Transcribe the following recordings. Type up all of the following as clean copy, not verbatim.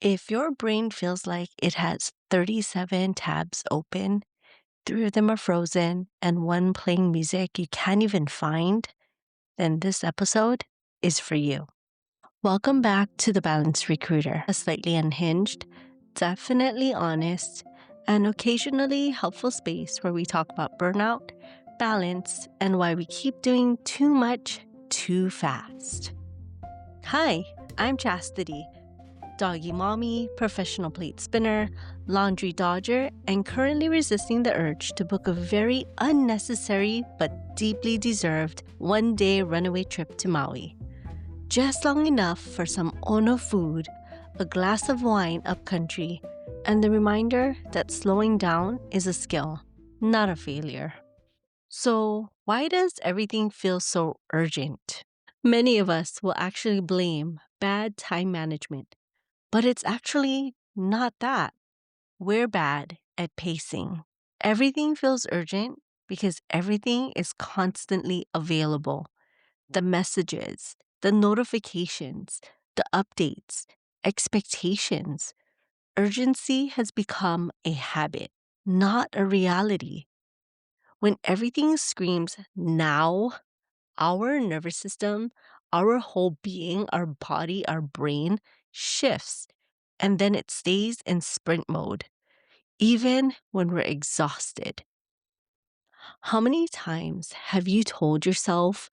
If your brain feels like it has 37 tabs open, three of them are frozen, and one playing music you can't even find, then this episode is for you. Welcome back to The Balance Recruiter, a slightly unhinged, definitely honest, and occasionally helpful space where we talk about burnout, balance, and why we keep doing too much too fast. Hi, I'm Chastity, doggy mommy, professional plate spinner, laundry dodger, and currently resisting the urge to book a very unnecessary but deeply deserved one-day runaway trip to Maui. Just long enough for some Ono food, a glass of wine upcountry, and the reminder that slowing down is a skill, not a failure. So, why does everything feel so urgent? Many of us will actually blame bad time management. But it's actually not that. We're bad at pacing. Everything feels urgent because everything is constantly available. The messages, the notifications, the updates, expectations. Urgency has become a habit, not a reality. When everything screams now, our nervous system, our whole being, our body, our brain shifts, and then it stays in sprint mode, even when we're exhausted. How many times have you told yourself,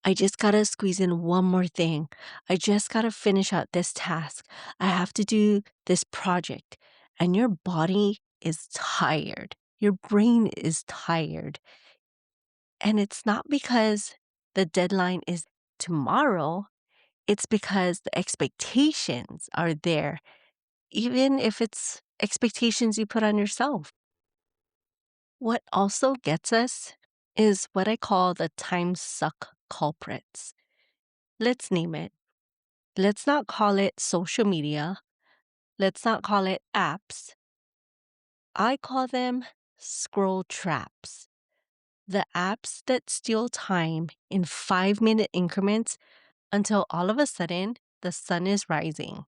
I just gotta squeeze in one more thing. I just gotta finish out this task. I have to do this project. And your body is tired. Your brain is tired. And it's not because the deadline is tomorrow. It's because the expectations are there, even if it's expectations you put on yourself. What also gets us is what I call the time suck culprits. Let's name it. Let's not call it social media. Let's not call it apps. I call them scroll traps. The apps that steal time in 5-minute increments until all of a sudden the sun is rising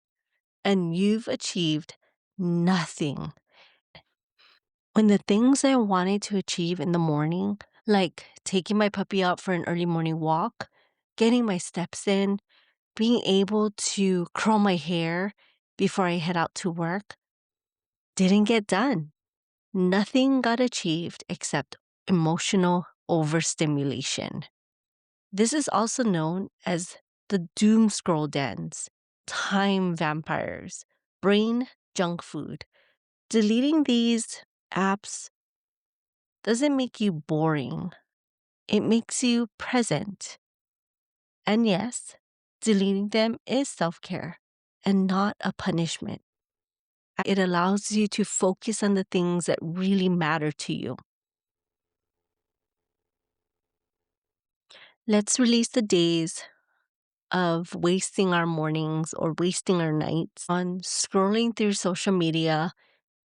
and you've achieved nothing. When the things I wanted to achieve in the morning, like taking my puppy out for an early morning walk, getting my steps in, being able to curl my hair before I head out to work, didn't get done. Nothing got achieved except emotional overstimulation. This is also known as the doom scroll dens, time vampires, brain junk food. Deleting these apps doesn't make you boring. It makes you present. And yes, deleting them is self-care and not a punishment. It allows you to focus on the things that really matter to you. Let's release the days of wasting our mornings or wasting our nights on scrolling through social media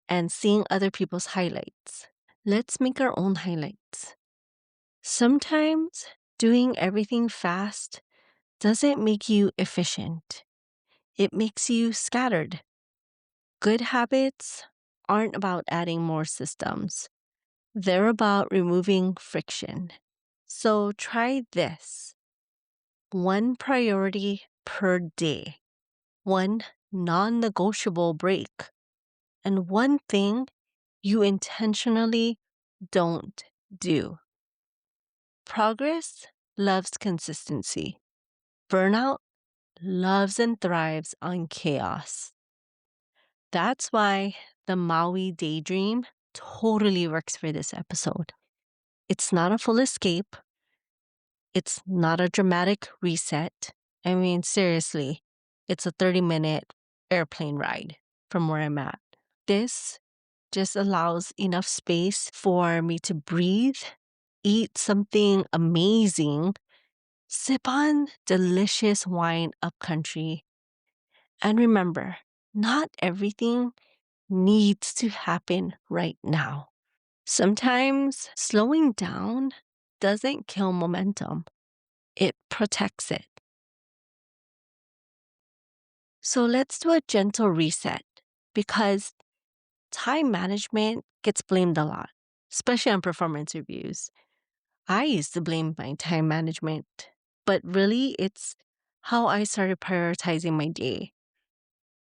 and seeing other people's highlights. Let's make our own highlights. Sometimes doing everything fast doesn't make you efficient. It makes you scattered. Good habits aren't about adding more systems. They're about removing friction. So try this. One priority per day. One non-negotiable break. And one thing you intentionally don't do. Progress loves consistency. Burnout loves and thrives on chaos. That's why the Maui daydream totally works for this episode. It's not a full escape. It's not a dramatic reset. I mean, seriously, it's a 30-minute airplane ride from where I'm at. This just allows enough space for me to breathe, eat something amazing, sip on delicious wine upcountry. And remember, not everything needs to happen right now. Sometimes slowing down doesn't kill momentum. It protects it. So let's do a gentle reset because time management gets blamed a lot, especially on performance reviews. I used to blame my time management, but really it's how I started prioritizing my day.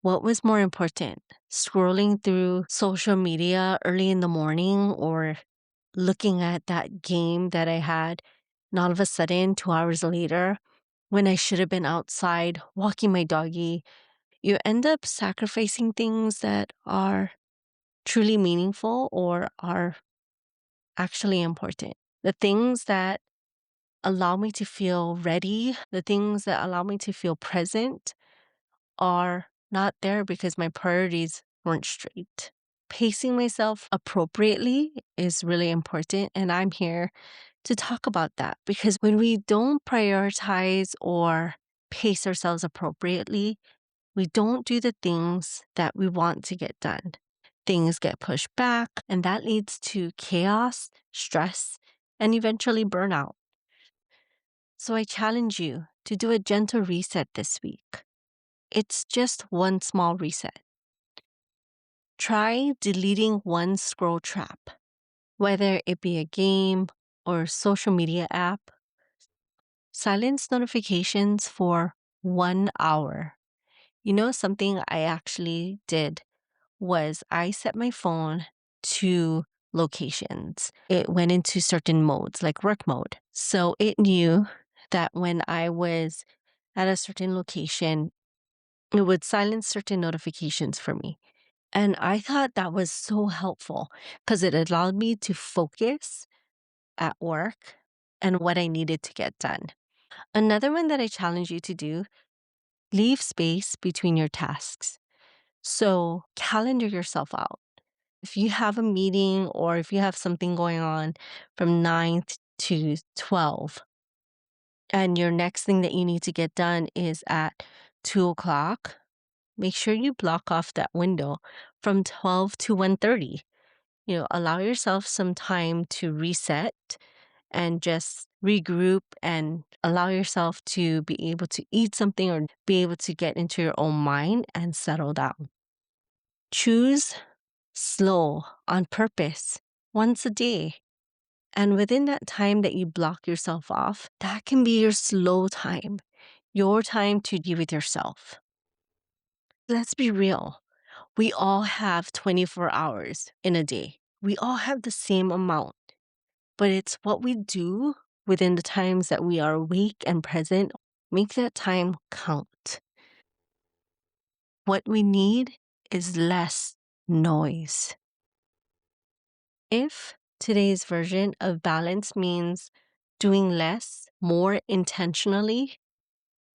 What was more important, scrolling through social media early in the morning or looking at that game that I had, and all of a sudden, 2 hours later, when I should have been outside walking my doggy, you end up sacrificing things that are truly meaningful or are actually important. The things that allow me to feel ready, the things that allow me to feel present are not there because my priorities weren't straight. Pacing myself appropriately is really important. And I'm here to talk about that because when we don't prioritize or pace ourselves appropriately, we don't do the things that we want to get done. Things get pushed back, and that leads to chaos, stress, and eventually burnout. So I challenge you to do a gentle reset this week. It's just one small reset. Try deleting one scroll trap, whether it be a game or social media app. Silence notifications for 1 hour. You know, something I actually did was I set my phone to locations. It went into certain modes, like work mode. So it knew that when I was at a certain location, it would silence certain notifications for me. And I thought that was so helpful because it allowed me to focus at work and what I needed to get done. Another one that I challenge you to do, leave space between your tasks. So calendar yourself out. If you have a meeting or if you have something going on from 9 to 12, and your next thing that you need to get done is at 2 o'clock, make sure you block off that window from 12 to 1:30. Allow yourself some time to reset and just regroup and allow yourself to be able to eat something or be able to get into your own mind and settle down. Choose slow on purpose once a day. And within that time that you block yourself off, that can be your slow time, your time to be with yourself. Let's be real. We all have 24 hours in a day. We all have the same amount, but it's what we do within the times that we are awake and present. Make that time count. What we need is less noise. If today's version of balance means doing less more intentionally,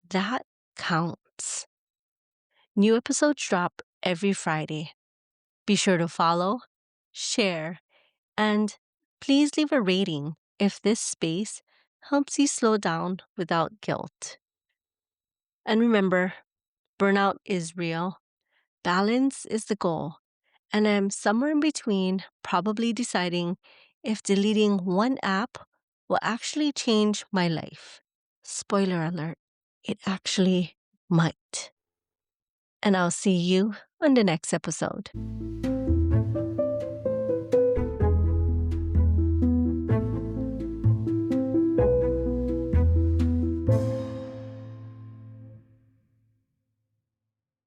that counts. New episodes drop every Friday. Be sure to follow, share, and please leave a rating if this space helps you slow down without guilt. And remember, burnout is real, balance is the goal, and I'm somewhere in between, probably deciding if deleting one app will actually change my life. Spoiler alert, it actually might. And I'll see you on the next episode.